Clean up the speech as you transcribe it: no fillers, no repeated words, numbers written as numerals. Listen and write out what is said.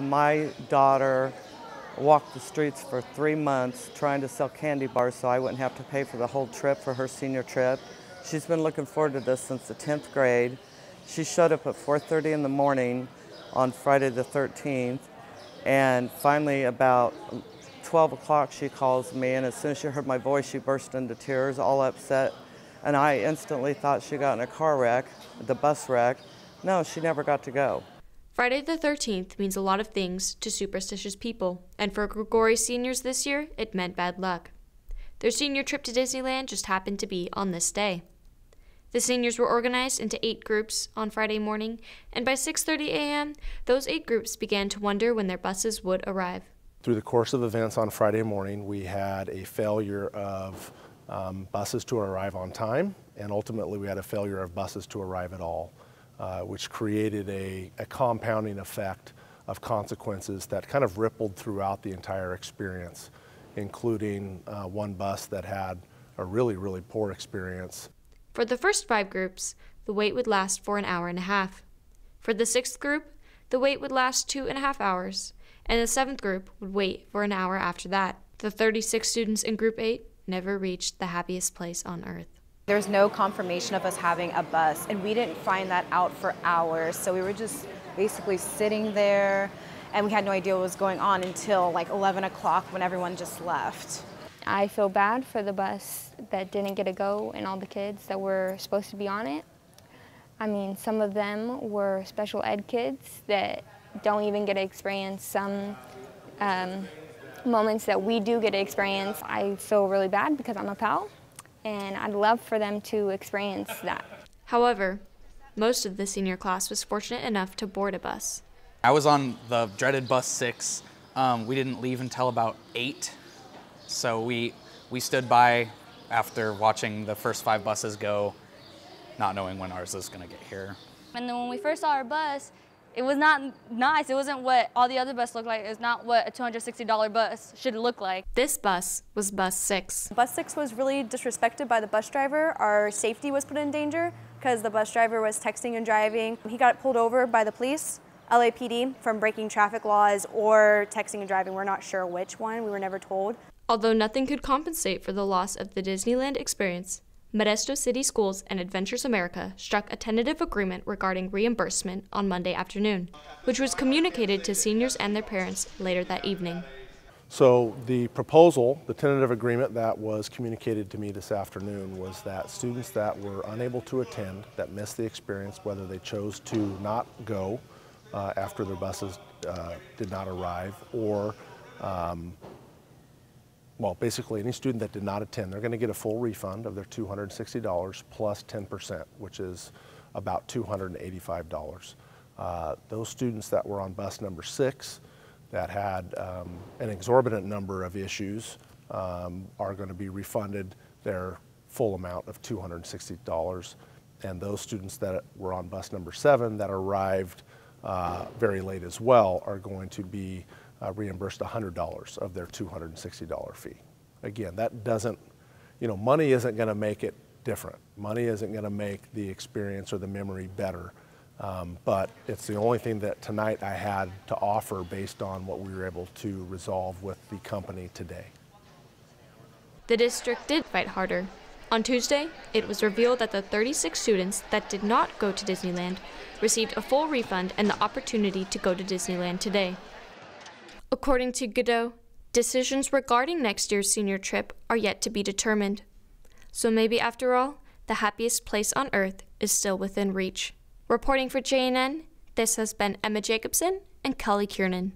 My daughter walked the streets for 3 months trying to sell candy bars so I wouldn't have to pay for the whole trip for her senior trip. She's been looking forward to this since the 10th grade. She showed up at 4:30 in the morning on Friday the 13th, and finally about 12 o'clock she calls me, and as soon as she heard my voice she burst into tears, all upset, and I instantly thought she got in a car wreck, the bus wreck. No, she never got to go. Friday the 13th means a lot of things to superstitious people, and for Grigori seniors this year, it meant bad luck. Their senior trip to Disneyland just happened to be on this day. The seniors were organized into 8 groups on Friday morning, and by 6:30 a.m., those 8 groups began to wonder when their buses would arrive. Through the course of events on Friday morning, we had a failure of buses to arrive on time, and ultimately we had a failure of buses to arrive at all, which created a compounding effect of consequences that kind of rippled throughout the entire experience, including one bus that had a really, really poor experience. For the first 5 groups, the wait would last for an hour and a half. For the 6th group, the wait would last 2.5 hours, and the 7th group would wait for an hour after that. The 36 students in Group 8 never reached the happiest place on earth. There's no confirmation of us having a bus, and we didn't find that out for hours, so we were just basically sitting there, and we had no idea what was going on until like 11 o'clock when everyone just left. I feel bad for the bus that didn't get to go and all the kids that were supposed to be on it. I mean, some of them were special ed kids that don't even get to experience some moments that we do get to experience. I feel really bad because I'm a pal, and I'd love for them to experience that. However, most of the senior class was fortunate enough to board a bus. I was on the dreaded bus 6. We didn't leave until about 8. So we stood by after watching the first 5 buses go, not knowing when ours was going to get here. And then when we first saw our bus, it was not nice. It wasn't what all the other buses looked like. It was not what a $260 bus should look like. This bus was Bus 6. Bus 6 was really disrespected by the bus driver. Our safety was put in danger because the bus driver was texting and driving. He got pulled over by the police, LAPD, from breaking traffic laws or texting and driving. We're not sure which one. We were never told. Although nothing could compensate for the loss of the Disneyland experience, Modesto City Schools and Adventures America struck a tentative agreement regarding reimbursement on Monday afternoon, which was communicated to seniors and their parents later that evening. So the proposal, the tentative agreement that was communicated to me this afternoon was that students that were unable to attend, that missed the experience, whether they chose to not go after their buses did not arrive, or well, basically any student that did not attend, they're going to get a full refund of their $260 plus 10%, which is about $285. Those students that were on bus number 6 that had an exorbitant number of issues are going to be refunded their full amount of $260. And those students that were on bus number 7 that arrived very late as well are going to be reimbursed $100 of their $260 fee. Again, that doesn't, money isn't going to make it different. Money isn't going to make the experience or the memory better. But it's the only thing that tonight I had to offer based on what we were able to resolve with the company today. The district did fight harder. On Tuesday, it was revealed that the 36 students that did not go to Disneyland received a full refund and the opportunity to go to Disneyland today. According to Godot, decisions regarding next year's senior trip are yet to be determined. So maybe after all, the happiest place on earth is still within reach. Reporting for JNN, this has been Emma Jacobson and Kelly Kiernan.